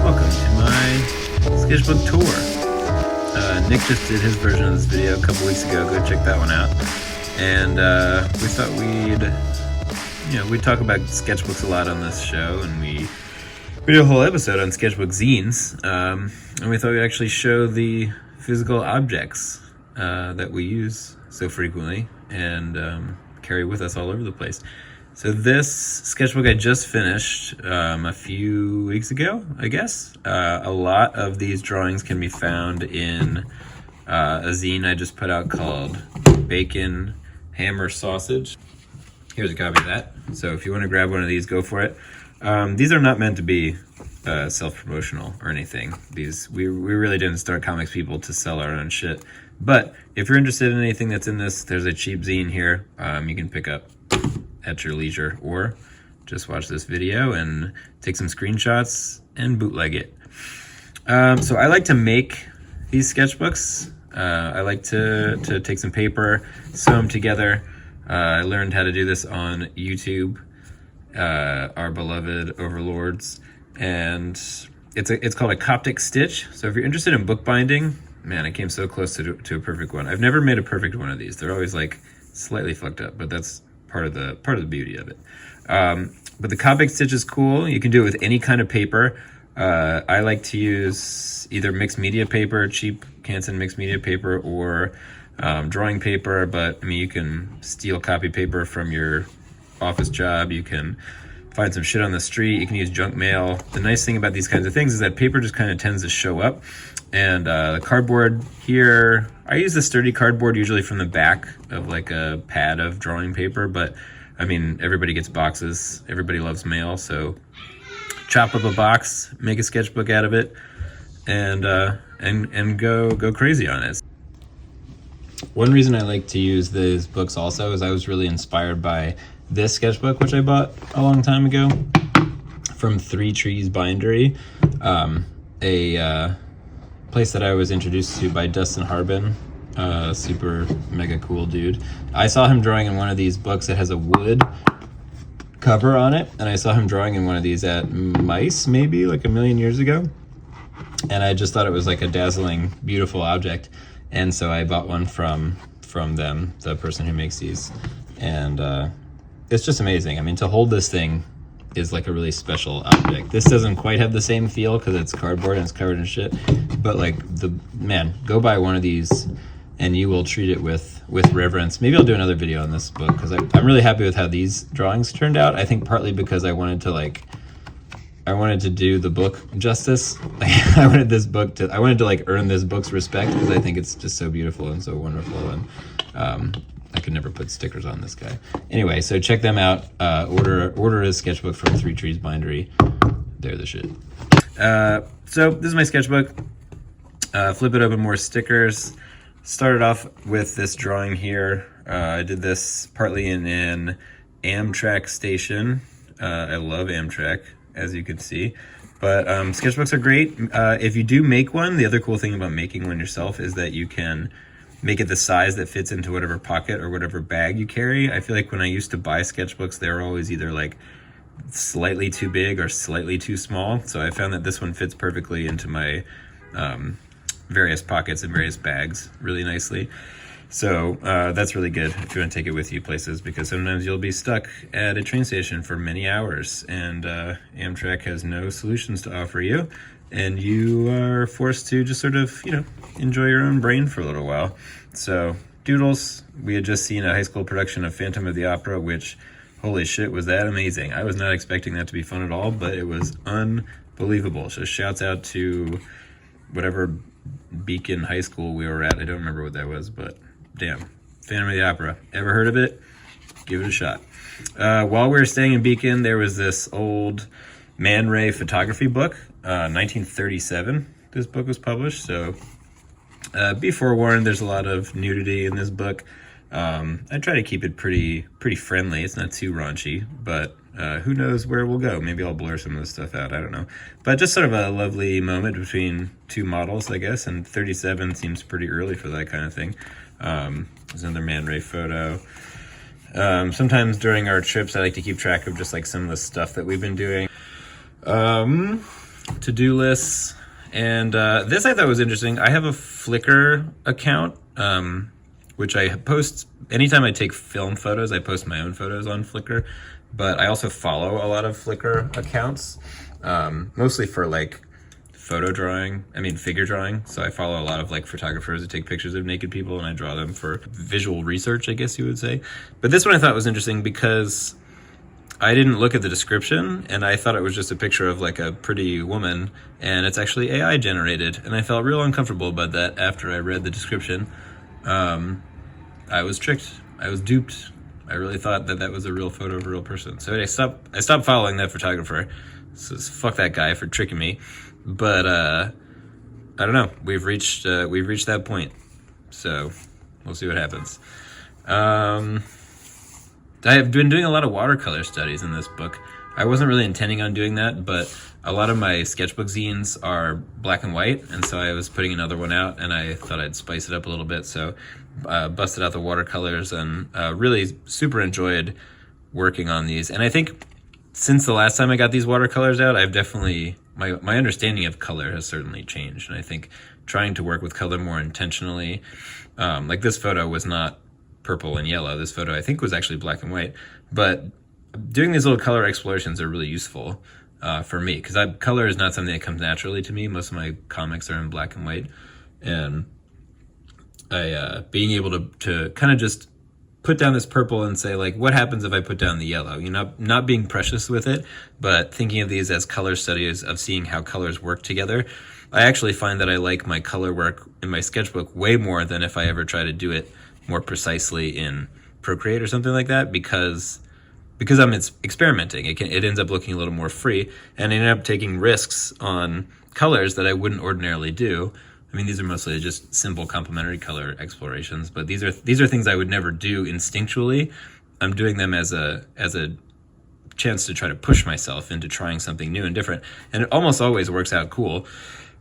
Welcome to my sketchbook tour. Nick just did his version of this video a couple weeks ago. Go check that one out. And we thought we'd talk about sketchbooks a lot on this show, and we did a whole episode on sketchbook zines. And we thought we'd actually show the physical objects that we use so frequently and carry with us all over the place. So this sketchbook I just finished a few weeks ago, I guess. A lot of these drawings can be found in a zine I just put out called Bacon, Hammer, Sausage. Here's a copy of that. So if you want to grab one of these, go for it. These are not meant to be self-promotional or anything. We really didn't start Comics People to sell our own shit. But if you're interested in anything that's in this, there's a cheap zine here you can pick up at your leisure, or just watch this video and take some screenshots and bootleg it. So I like to make these sketchbooks. I like to take some paper, sew them together. I learned how to do this on YouTube, our beloved overlords, and it's called a Coptic stitch. So if you're interested in bookbinding, man, I came so close to a perfect one. I've never made a perfect one of these. They're always like slightly fucked up, but that's part of the beauty of it. But the Coptic stitch is cool. You can do it with any kind of paper. I like to use either mixed media paper, cheap Canson mixed media paper, or drawing paper. But I mean, you can steal copy paper from your office job. You can find some shit on the street. You can use junk mail. The nice thing about these kinds of things is that paper just kind of tends to show up. And the cardboard here, I use the sturdy cardboard usually from the back of like a pad of drawing paper, but I mean, everybody gets boxes. Everybody loves mail, so chop up a box, make a sketchbook out of it, and go crazy on it. One reason I like to use these books also is I was really inspired by this sketchbook, which I bought a long time ago from Three Trees Bindery, a place that I was introduced to by Dustin Harbin, super mega cool dude. I saw him drawing in one of these books that has a wood cover on it, and I saw him drawing in one of these at Mice maybe like a million years ago, and I just thought it was like a dazzling, beautiful object, and so I bought one from them, the person who makes these, and it's just amazing. I mean, to hold this thing is like a really special object. This doesn't quite have the same feel because it's cardboard and it's covered in shit, but like go buy one of these and you will treat it with reverence. Maybe I'll do another video on this book because I'm really happy with how these drawings turned out. I think partly because I wanted to do the book justice. I wanted to like earn this book's respect because I think it's just so beautiful and so wonderful, and I could never put stickers on this guy. Anyway, so check them out. Order a sketchbook from Three Trees Bindery. They're the shit. So this is my sketchbook. Flip it open, more stickers. Started off with this drawing here. I did this partly in an Amtrak station. I love Amtrak, as you can see. But sketchbooks are great. If you do make one, the other cool thing about making one yourself is that you can make it the size that fits into whatever pocket or whatever bag you carry. I feel like when I used to buy sketchbooks, they were always either like slightly too big or slightly too small. So I found that this one fits perfectly into my various pockets and various bags really nicely. So that's really good if you want to take it with you places, because sometimes you'll be stuck at a train station for many hours and Amtrak has no solutions to offer you. And you are forced to just sort of, enjoy your own brain for a little while. So, Doodles, we had just seen a high school production of Phantom of the Opera, which, holy shit, was that amazing. I was not expecting that to be fun at all, but it was unbelievable. So shouts out to whatever Beacon High School we were at. I don't remember what that was, but damn. Phantom of the Opera. Ever heard of it? Give it a shot. While we were staying in Beacon, there was this old Man Ray photography book, 1937. This book was published, so be forewarned, there's a lot of nudity in this book. I try to keep it pretty friendly. It's not too raunchy, but who knows where we'll go. Maybe I'll blur some of this stuff out, I don't know. But just sort of a lovely moment between two models, I guess, and 37 seems pretty early for that kind of thing. There's another Man Ray photo. Sometimes during our trips, I like to keep track of just like some of the stuff that we've been doing. to-do lists. And this I thought was interesting. I have a Flickr account, which I post anytime I take film photos. I post my own photos on Flickr, but I also follow a lot of Flickr accounts, mostly for like figure drawing. So I follow a lot of like photographers that take pictures of naked people, and I draw them for visual research, I guess you would say. But this one I thought was interesting because I didn't look at the description, and I thought it was just a picture of like a pretty woman, and it's actually AI generated. And I felt real uncomfortable about that after I read the description. I was tricked. I was duped. I really thought that was a real photo of a real person. So I stopped following that photographer. So fuck that guy for tricking me. But I don't know. We've reached that point. So we'll see what happens. I have been doing a lot of watercolor studies in this book. I wasn't really intending on doing that, but a lot of my sketchbook zines are black and white, and so I was putting another one out, and I thought I'd spice it up a little bit. So busted out the watercolors and really super enjoyed working on these. And I think since the last time I got these watercolors out, I've definitely, my understanding of color has certainly changed. And I think trying to work with color more intentionally, like this photo was not purple and yellow. This photo I think was actually black and white, but doing these little color explorations are really useful for me, because color is not something that comes naturally to me. Most of my comics are in black and white, and being able to kind of just put down this purple and say, like, what happens if I put down the yellow? You know, not being precious with it, but thinking of these as color studies of seeing how colors work together. I actually find that I like my color work in my sketchbook way more than if I ever try to do it more precisely in Procreate or something like that, because I'm experimenting. It ends up looking a little more free, and I end up taking risks on colors that I wouldn't ordinarily do. I mean, these are mostly just simple complementary color explorations, but these are things I would never do instinctually. I'm doing them as a chance to try to push myself into trying something new and different, and it almost always works out cool.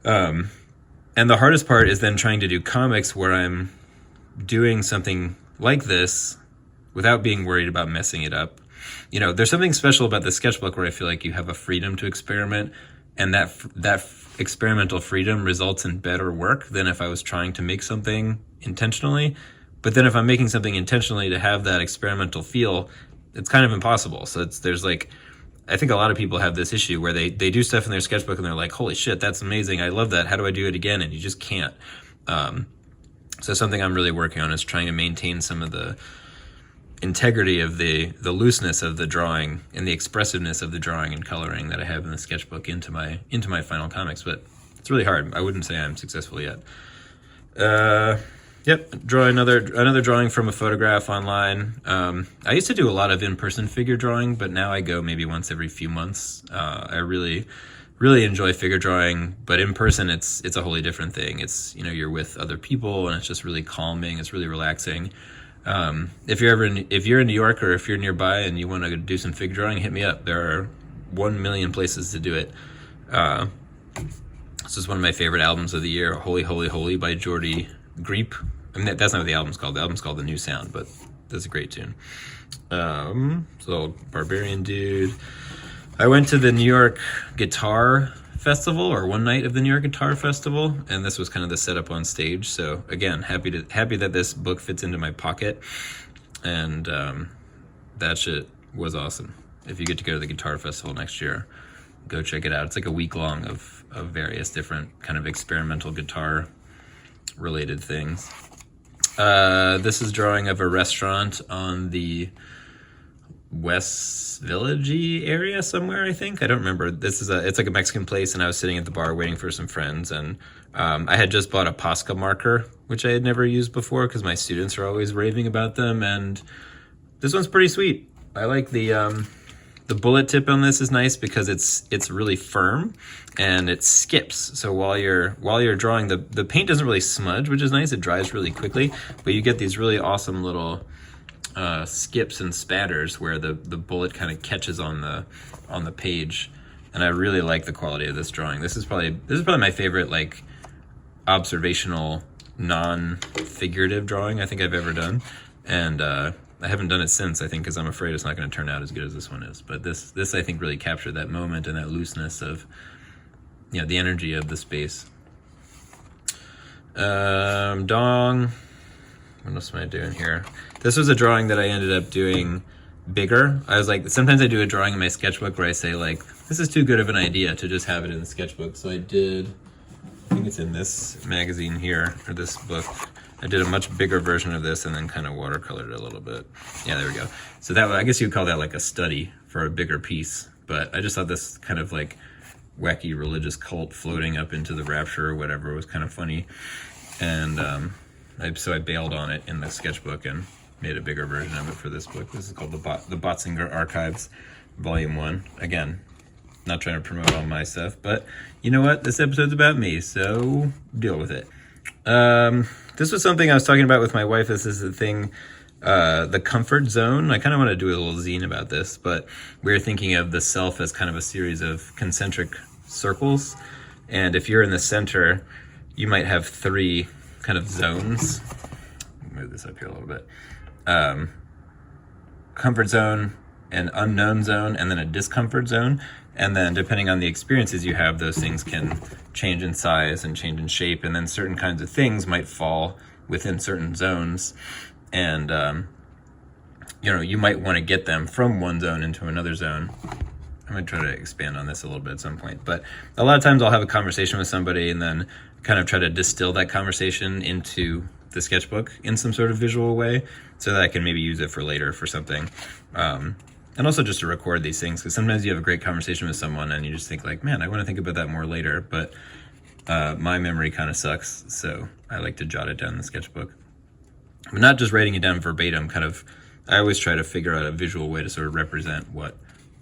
And the hardest part is then trying to do comics where I'm doing something like this without being worried about messing it up. You know, there's something special about the sketchbook where I feel like you have a freedom to experiment, and that experimental freedom results in better work than if I was trying to make something intentionally. But then if I'm making something intentionally to have that experimental feel, it's kind of impossible. So there's like, I think a lot of people have this issue where they do stuff in their sketchbook and they're like, holy shit, that's amazing, I love that, how do I do it again? And you just can't. So something I'm really working on is trying to maintain some of the integrity of the looseness of the drawing and the expressiveness of the drawing and coloring that I have in the sketchbook into my final comics. But it's really hard. I wouldn't say I'm successful yet. Yep, draw another drawing from a photograph online. I used to do a lot of in-person figure drawing, but now I go maybe once every few months. I really enjoy figure drawing, but in person it's a wholly different thing. It's, you know, you're with other people and it's just really calming. It's really relaxing. If you're in New York or if you're nearby and you want to do some figure drawing, hit me up. There are 1 million places to do it. This is one of my favorite albums of the year, Holy, Holy, Holy by Jordy Greep. I mean, that's not what the album's called. The album's called The New Sound, but that's a great tune. So Barbarian Dude. I went to the New York Guitar Festival, or one night of the New York Guitar Festival, and this was kind of the setup on stage. So again, happy that this book fits into my pocket, and that shit was awesome. If you get to go to the Guitar Festival next year, go check it out. It's like a week long of various different kind of experimental guitar related things. This is drawing of a restaurant on the West Village-y area somewhere, I think. I don't remember. It's like a Mexican place, and I was sitting at the bar waiting for some friends, and I had just bought a Posca marker, which I had never used before because my students are always raving about them, and this one's pretty sweet. I like the bullet tip on this is nice because it's really firm and it skips. So while you're drawing, the paint doesn't really smudge, which is nice. It dries really quickly, but you get these really awesome little skips and spatters where the bullet kind of catches on the page, and I really like the quality of this drawing. This is probably my favorite like observational non-figurative drawing I think I've ever done, and I haven't done it since, I think, because I'm afraid it's not going to turn out as good as this one is. But this I think really captured that moment and that looseness of the energy of the space. Dong. What else am I doing here? This was a drawing that I ended up doing bigger. I was like, sometimes I do a drawing in my sketchbook where I say like, this is too good of an idea to just have it in the sketchbook. So I did, I think it's in this magazine here, or this book. I did a much bigger version of this and then kind of watercolored it a little bit. Yeah, there we go. So that, I guess you'd call that like a study for a bigger piece. But I just thought this kind of like wacky religious cult floating up into the rapture or whatever was kind of funny. And so I bailed on it in the sketchbook and made a bigger version of it for this book. This is called the Botzinger Archives, Volume 1. Again, not trying to promote all my stuff, but you know what? This episode's about me, so deal with it. This was something I was talking about with my wife. This is the thing, the comfort zone. I kind of want to do a little zine about this, but we're thinking of the self as kind of a series of concentric circles. And if you're in the center, you might have 3 kind of zones. Move this up here a little bit. Comfort zone, an unknown zone, and then a discomfort zone. And then depending on the experiences you have, those things can change in size and change in shape. And then certain kinds of things might fall within certain zones. And, you might want to get them from one zone into another zone. I'm going to try to expand on this a little bit at some point. But a lot of times I'll have a conversation with somebody and then kind of try to distill that conversation into the sketchbook in some sort of visual way so that I can maybe use it for later for something. And also just to record these things, because sometimes you have a great conversation with someone and you just think like, man, I want to think about that more later, but my memory kind of sucks, so I like to jot it down in the sketchbook. I'm not just writing it down verbatim, I always try to figure out a visual way to sort of represent what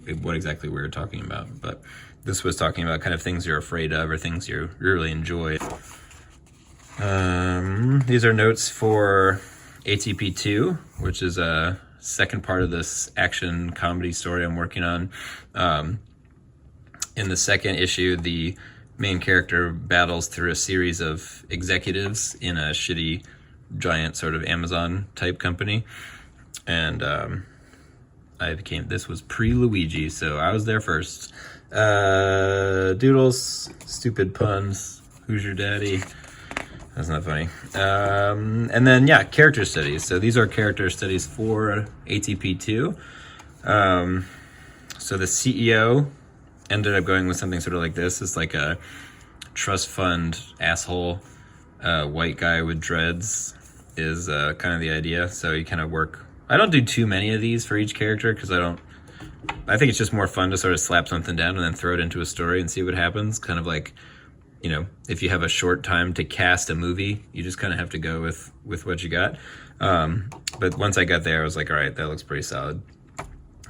exactly we were talking about. But this was talking about kind of things you're afraid of or things you really enjoy. These are notes for ATP2, which is a second part of this action comedy story I'm working on. In the second issue, the main character battles through a series of executives in a shitty, giant sort of Amazon type company. And this was pre-Luigi, so I was there first. Doodles, stupid puns, who's your daddy? That's not funny. And then, character studies. So these are character studies for ATP2. So the CEO ended up going with something sort of like this. It's like a trust fund asshole, white guy with dreads is kind of the idea. So you kind of work. I don't do too many of these for each character because I think it's just more fun to sort of slap something down and then throw it into a story and see what happens. Kind of like, if you have a short time to cast a movie, you just kind of have to go with what you got. But once I got there, I was like, all right, that looks pretty solid.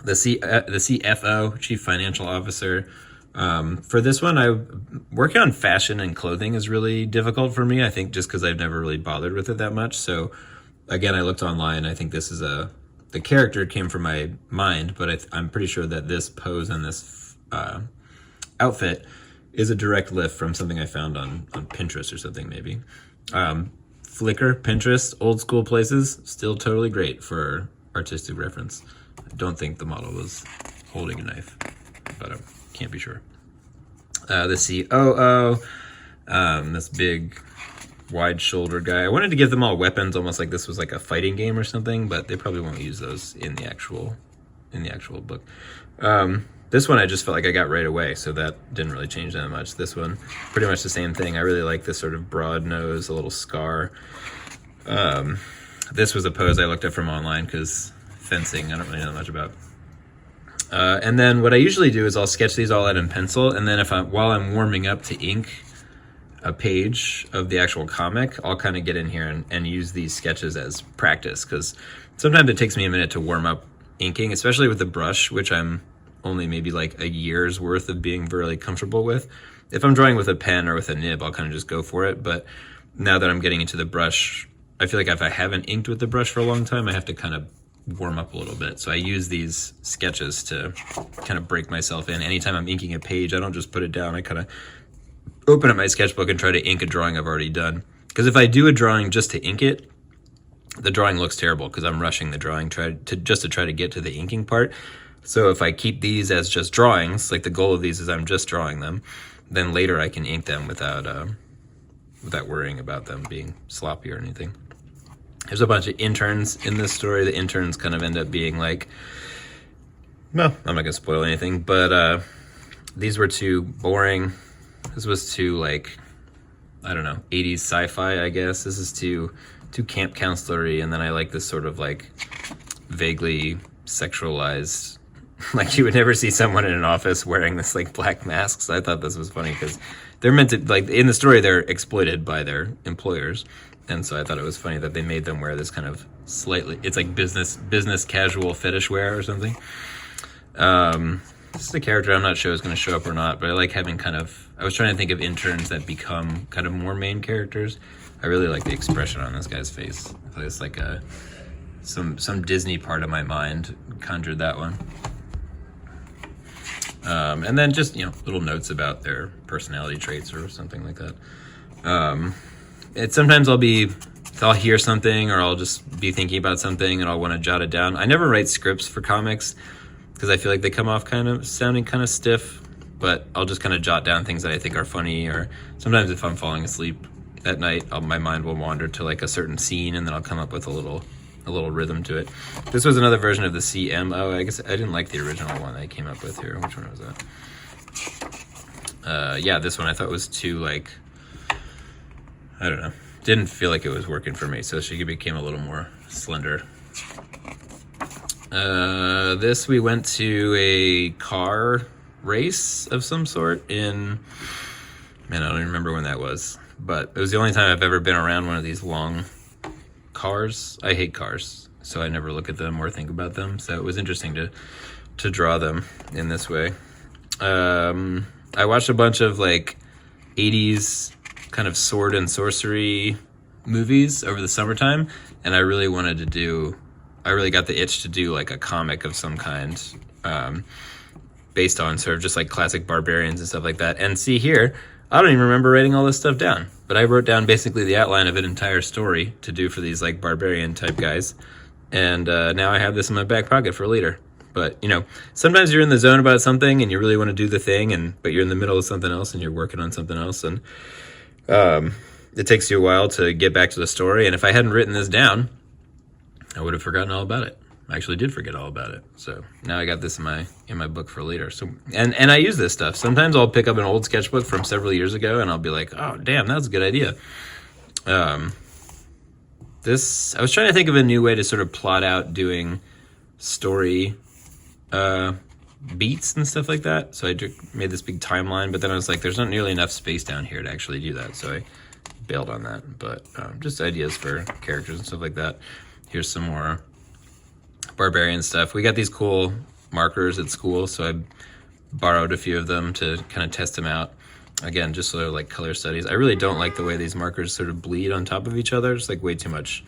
The CFO, Chief Financial Officer. For this one, working on fashion and clothing is really difficult for me, I think, just because I've never really bothered with it that much. So again, I looked online. I think this is the character came from my mind, but I'm pretty sure that this pose and this outfit is a direct lift from something I found on Pinterest or something, maybe. Flickr, Pinterest, old school places, still totally great for artistic reference. I don't think the model was holding a knife, but I can't be sure. The COO, this big, wide-shouldered guy. I wanted to give them all weapons, almost like this was like a fighting game or something, but they probably won't use those in the actual book. This one I just felt like I got right away, so that didn't really change that much. This one, pretty much the same thing. I really like this sort of broad nose, a little scar. This was a pose I looked up from online because fencing I don't really know much about. And then what I usually do is I'll sketch these all out in pencil, and then while I'm warming up to ink a page of the actual comic, I'll kind of get in here and use these sketches as practice, because sometimes it takes me a minute to warm up inking, especially with the brush, which I'm only maybe like a year's worth of being really comfortable with. If I'm drawing with a pen or with a nib, I'll kind of just go for it. But now that I'm getting into the brush, I feel like if I haven't inked with the brush for a long time, I have to kind of warm up a little bit. So I use these sketches to kind of break myself in. Anytime I'm inking a page, I don't just put it down. I kind of open up my sketchbook and try to ink a drawing I've already done. Because if I do a drawing just to ink it, the drawing looks terrible because I'm rushing the drawing just to try to get to the inking part. So if I keep these as just drawings, like the goal of these is I'm just drawing them, then later I can ink them without worrying about them being sloppy or anything. There's a bunch of interns in this story. The interns kind of end up being like, well, I'm not gonna spoil anything, but these were too boring. This was too like, I don't know, 80s sci-fi, I guess. This is too camp counselor-y, and then I like this sort of like vaguely sexualized, like you would never see someone in an office wearing this like black mask. So I thought this was funny because they're meant to, like in the story, they're exploited by their employers. And so I thought it was funny that they made them wear this kind of slightly, it's like business casual fetish wear or something. This is a character I'm not sure is going to show up or not, but I like having kind of, I was trying to think of interns that become kind of more main characters. I really like the expression on this guy's face. I thought it's like some Disney part of my mind conjured that one. And then just, little notes about their personality traits or something like that. Sometimes I'll hear something or I'll just be thinking about something and I'll want to jot it down. I never write scripts for comics because I feel like they come off sounding kind of stiff, but I'll just kind of jot down things that I think are funny, or sometimes if I'm falling asleep at night, my mind will wander to like a certain scene and then I'll come up with a little rhythm to it. This was another version of the CMO. I guess I didn't like the original one I came up with here. Which one was that? Yeah, this one I thought was too like, I don't know. Didn't feel like it was working for me, so she became a little more slender. This, we went to a car race of some sort in, man, I don't even remember when that was, but it was the only time I've ever been around one of these long cars. I hate cars, so I never look at them or think about them, so it was interesting to draw them in this way. I watched a bunch of like 80s kind of sword and sorcery movies over the summertime, and I really got the itch to do like a comic of some kind, based on sort of just like classic barbarians and stuff like that. And see here, I don't even remember writing all this stuff down, but I wrote down basically the outline of an entire story to do for these like barbarian type guys. And now I have this in my back pocket for later. But sometimes you're in the zone about something and you really want to do the thing, but you're in the middle of something else and you're working on something else, and it takes you a while to get back to the story. And if I hadn't written this down, I would have forgotten all about it. I actually did forget all about it. So now I got this in my book for later. So and I use this stuff. Sometimes I'll pick up an old sketchbook from several years ago and I'll be like, oh damn, that was a good idea. I was trying to think of a new way to sort of plot out doing story beats and stuff like that. So I made this big timeline, but then I was like, there's not nearly enough space down here to actually do that. So I bailed on that. But just ideas for characters and stuff like that. Here's some more barbarian stuff. We got these cool markers at school, so I borrowed a few of them to kind of test them out. Again, just sort of like color studies. I really don't like the way these markers sort of bleed on top of each other. It's like way too much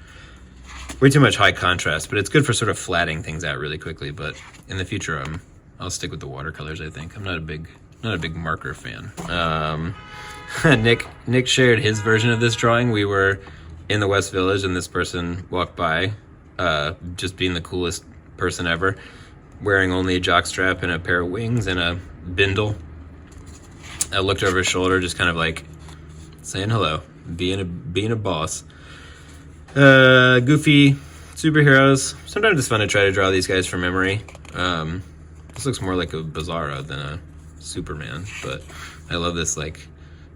high contrast, but it's good for sort of flattening things out really quickly. But in the future, I'll stick with the watercolors, I think. I'm not a big marker fan. Nick shared his version of this drawing. We were in the West Village and this person walked by, just being the coolest person ever, wearing only a jockstrap and a pair of wings and a bindle. I looked over his shoulder, just kind of like saying hello, being a boss. Goofy superheroes. Sometimes it's fun to try to draw these guys from memory. This looks more like a Bizarro than a Superman, but I love this like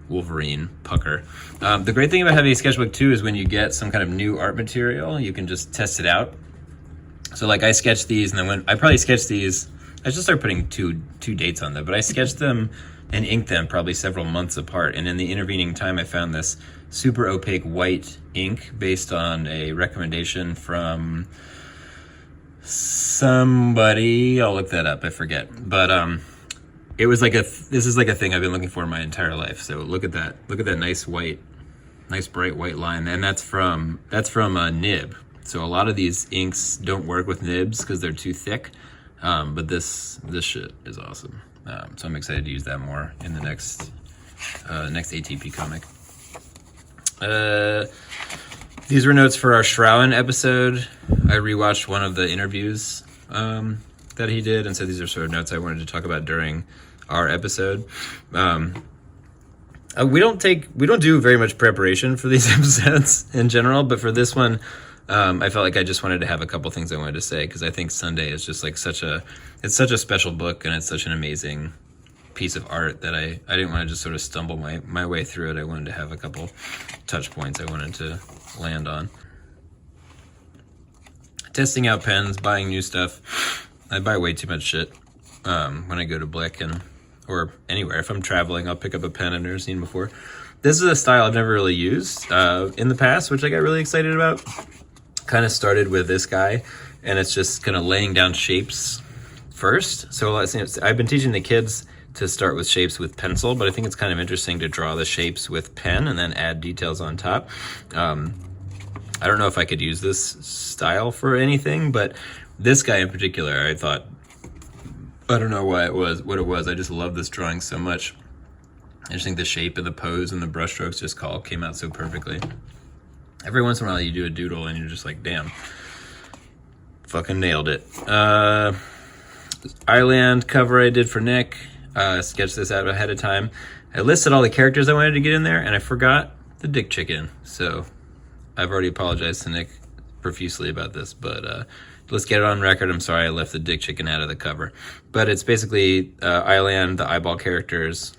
Wolverine pucker. The great thing about having a sketchbook too is when you get some kind of new art material, you can just test it out. So like I sketched these, and then I probably sketched these, I should start putting two dates on them, but I sketched them and inked them probably several months apart. And in the intervening time, I found this super opaque white ink based on a recommendation from somebody. I'll look that up, I forget. But it was like this is like a thing I've been looking for my entire life. So look at that nice bright white line. And that's from a nib. So a lot of these inks don't work with nibs because they're too thick. But this shit is awesome. So I'm excited to use that more in the next ATP comic. These were notes for our Shrowan episode. I rewatched one of the interviews that he did, and so these are sort of notes I wanted to talk about during our episode. We don't do very much preparation for these episodes in general, but for this one, I felt like I just wanted to have a couple things I wanted to say, because I think Sunday is just like it's such a special book, and it's such an amazing piece of art that I didn't want to just sort of stumble my way through it. I wanted to have a couple touch points I wanted to land on. Testing out pens, buying new stuff. I buy way too much shit when I go to Blick or anywhere. If I'm traveling, I'll pick up a pen I've never seen before. This is a style I've never really used in the past, which I got really excited about. Kind of started with this guy, and it's just kind of laying down shapes first. So I've been teaching the kids to start with shapes with pencil, but I think it's kind of interesting to draw the shapes with pen and then add details on top. I don't know if I could use this style for anything, but this guy in particular, I thought, I don't know what it was. I just love this drawing so much. I just think the shape and the pose and the brush strokes just came out so perfectly. Every once in a while you do a doodle and you're just like, damn, fucking nailed it. Island cover I did for Nick. Sketched this out ahead of time. I listed all the characters I wanted to get in there, and I forgot the dick chicken. So I've already apologized to Nick profusely about this, but let's get it on record. I'm sorry I left the dick chicken out of the cover. But it's basically Island, the eyeball characters,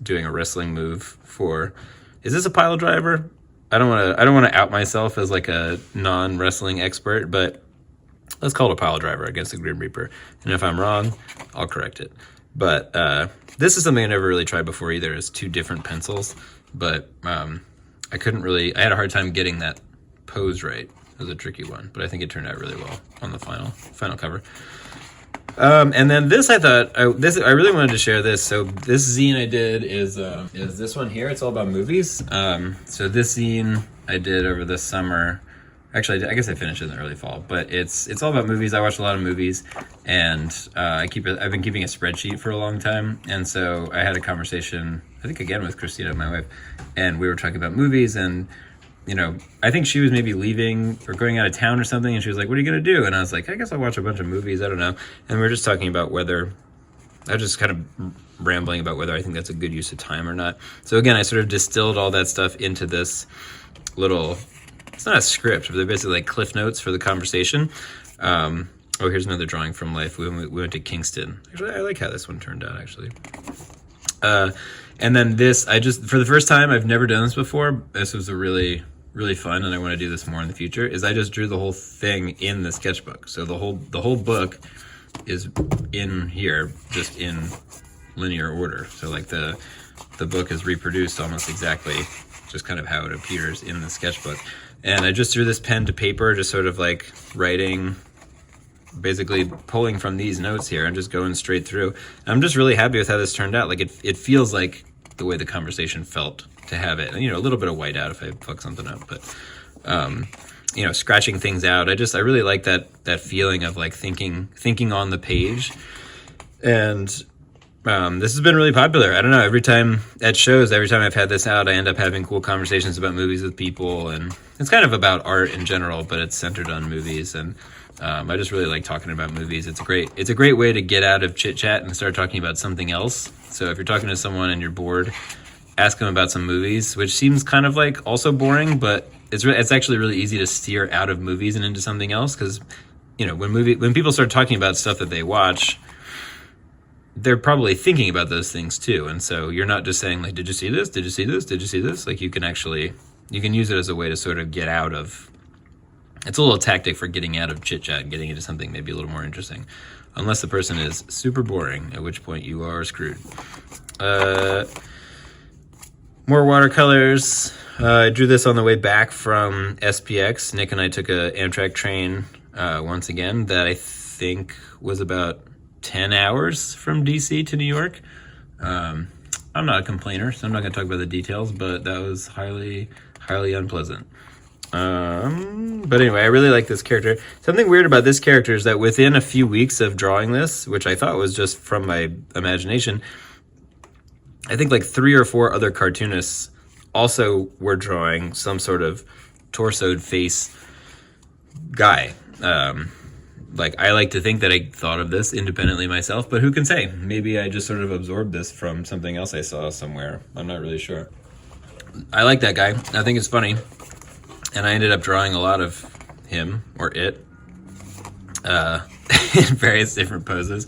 doing a wrestling move for... Is this a pile driver? I don't want to out myself as like a non-wrestling expert, but let's call it a pile driver against the Grim Reaper. And if I'm wrong, I'll correct it. But this is something I never really tried before either, is two different pencils. But I had a hard time getting that pose right. It was a tricky one, but I think it turned out really well on the final cover. And then this, I thought, I really wanted to share this. So this zine I did is this one here. It's all about movies. So this zine I did over the summer. Actually, I guess I finished it in the early fall, but it's all about movies. I watch a lot of movies, and I've been keeping a spreadsheet for a long time. And so I had a conversation, I think again with Christina, my wife, and we were talking about movies, and I think she was maybe leaving or going out of town or something, and she was like, what are you going to do? And I was like, I guess I'll watch a bunch of movies. I don't know. And we were just talking about whether, I was just kind of rambling about whether I think that's a good use of time or not. So again, I sort of distilled all that stuff into this little, it's not a script, but they're basically like cliff notes for the conversation. Here's another drawing from life. We went to Kingston. Actually, I like how this one turned out, actually. And then this, for the first time, I've never done this before. This was a really fun, and I want to do this more in the future, is I just drew the whole thing in the sketchbook. So the whole book is in here, just in linear order. So like the book is reproduced almost exactly just kind of how it appears in the sketchbook. And I just drew this pen to paper, just sort of like writing, basically pulling from these notes here and just going straight through. And I'm just really happy with how this turned out. Like it feels like the way the conversation felt to have it. And, a little bit of whiteout if I fuck something up, but, scratching things out. I really like that feeling of like thinking on the page. And this has been really popular. I don't know, every time I've had this out, I end up having cool conversations about movies with people, and it's kind of about art in general, but it's centered on movies. And I just really like talking about movies. It's a great way to get out of chit chat and start talking about something else. So if you're talking to someone and you're bored, ask them about some movies, which seems kind of like also boring, but it's actually really easy to steer out of movies and into something else. Because when people start talking about stuff that they watch, they're probably thinking about those things too. And so you're not just saying like, did you see this? Did you see this? Did you see this? Like you can use it as a way to sort of get out of, it's a little tactic for getting out of chit chat and getting into something maybe a little more interesting. Unless the person is super boring, at which point you are screwed. More watercolors. I drew this on the way back from SPX. Nick and I took a Amtrak train once again that I think was about 10 hours from DC to New York. I'm not a complainer, so I'm not going to talk about the details, but that was highly, highly unpleasant. But anyway, I really like this character. Something weird about this character is that within a few weeks of drawing this, which I thought was just from my imagination, I think like 3 or 4 other cartoonists also were drawing some sort of torsoed face guy. like, I like to think that I thought of this independently myself, but who can say? Maybe I just sort of absorbed this from something else I saw somewhere. I'm not really sure. I like that guy. I think it's funny. And I ended up drawing a lot of him, or it, in various different poses.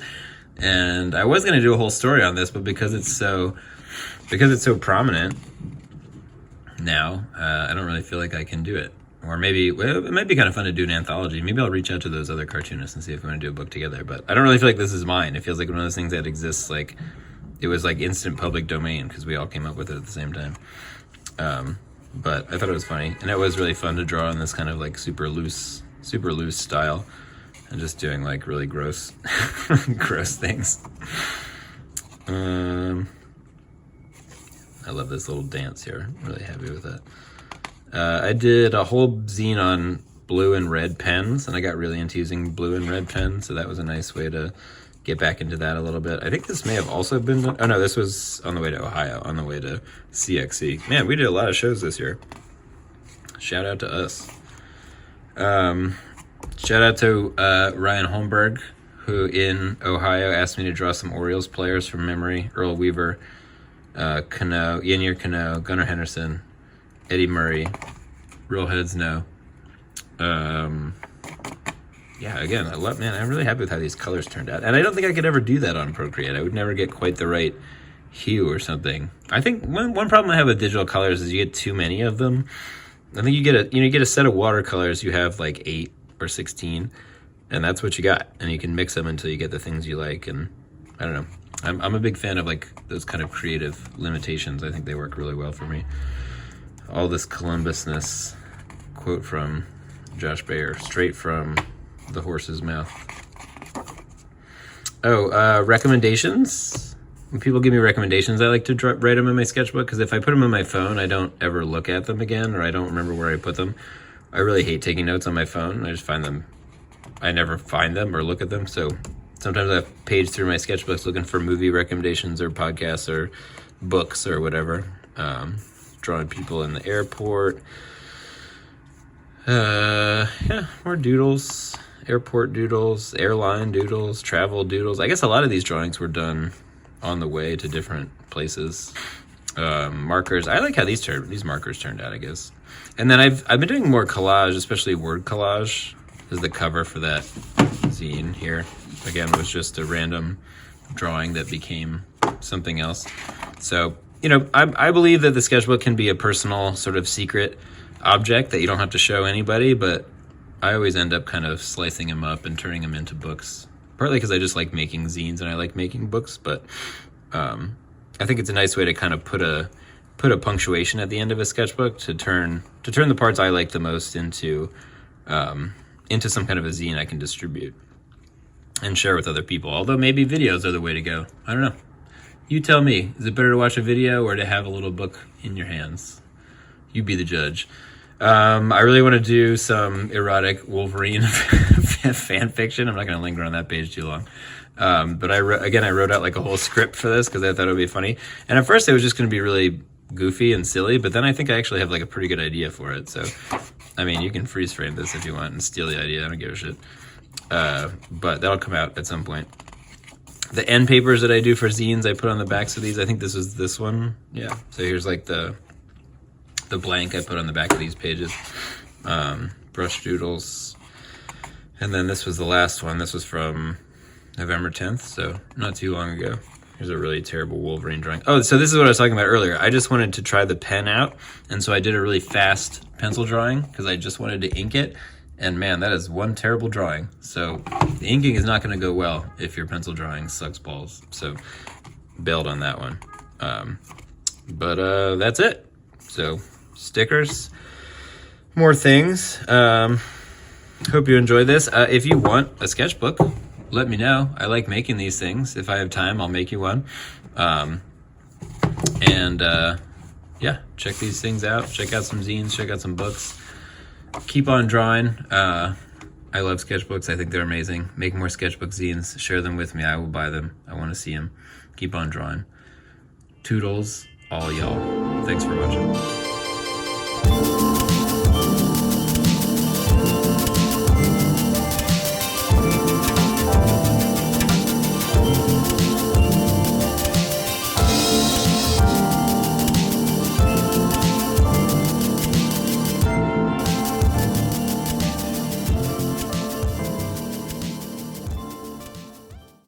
And I was going to do a whole story on this, but because it's so prominent now, I don't really feel like I can do it. Or maybe, well, it might be kind of fun to do an anthology. Maybe I'll reach out to those other cartoonists and see if we want to do a book together. But I don't really feel like this is mine. It feels like one of those things that exists, like, it was like instant public domain because we all came up with it at the same time. But I thought it was funny. And it was really fun to draw in this kind of like super loose style. And just doing like really gross, gross things. I love this little dance here. I'm really happy with that. I did a whole zine on blue and red pens, and I got really into using blue and red pens, so that was a nice way to get back into that a little bit. I think this may have also been done. Oh no, this was on the way to Ohio, on the way to CXC. Man, we did a lot of shows this year. Shout out to us. Shout out to Ryan Holmberg, who in Ohio asked me to draw some Orioles players from memory. Earl Weaver, Cano, Yennier Cano, Gunnar Henderson, Eddie Murray, Real Heads No. Yeah, again, I'm really happy with how these colors turned out. And I don't think I could ever do that on Procreate. I would never get quite the right hue or something. I think one problem I have with digital colors is you get too many of them. I think you get a set of watercolors, you have like 8 or 16, and that's what you got. And you can mix them until you get the things you like. And I don't know. I'm a big fan of like those kind of creative limitations. I think they work really well for me. All this Columbusness, quote from Josh Bayer, straight from the horse's mouth. Oh, recommendations. When people give me recommendations, I like to write them in my sketchbook, because if I put them on my phone, I don't ever look at them again, or I don't remember where I put them. I really hate taking notes on my phone. I just find them, I never find them or look at them. So sometimes I page through my sketchbooks looking for movie recommendations or podcasts or books or whatever. Drawing people in the airport. Yeah, more doodles. Airport doodles, airline doodles, travel doodles. I guess a lot of these drawings were done on the way to different places. Markers. I like how these markers turned out, I guess. And then I've been doing more collage, especially word collage. This is the cover for that zine here. Again, it was just a random drawing that became something else. So, I believe that the sketchbook can be a personal sort of secret object that you don't have to show anybody, but I always end up kind of slicing them up and turning them into books. Partly because I just like making zines and I like making books, but I think it's a nice way to kind of put a punctuation at the end of a sketchbook to turn the parts I like the most into some kind of a zine I can distribute and share with other people. Although maybe videos are the way to go. I don't know. You tell me. Is it better to watch a video or to have a little book in your hands? You be the judge. I really want to do some erotic Wolverine fan fiction. I'm not going to linger on that page too long. But I wrote out like a whole script for this because I thought it would be funny. And at first it was just going to be really goofy and silly, but then I think I actually have like a pretty good idea for it. So, I mean, you can freeze frame this if you want and steal the idea. I don't give a shit. But that'll come out at some point. The end papers that I do for zines, I put on the backs of these. I think this was this one. Yeah. So here's like the blank I put on the back of these pages. Brush doodles. And then this was the last one. This was from November 10th, so not too long ago. Here's a really terrible Wolverine drawing. Oh, so this is what I was talking about earlier. I just wanted to try the pen out, and so I did a really fast pencil drawing because I just wanted to ink it. And man, that is one terrible drawing. So the inking is not going to go well if your pencil drawing sucks balls. So bailed on that one. But that's it. So stickers, more things. Hope you enjoy this. If you want a sketchbook, let me know. I like making these things. If I have time, I'll make you one. Yeah, check these things out. Check out some zines, check out some books. Keep on drawing. I love sketchbooks. I think they're amazing. Make more sketchbook zines. Share them with me. I will buy them. I want to see them. Keep on drawing. Toodles, all y'all. Thanks for watching.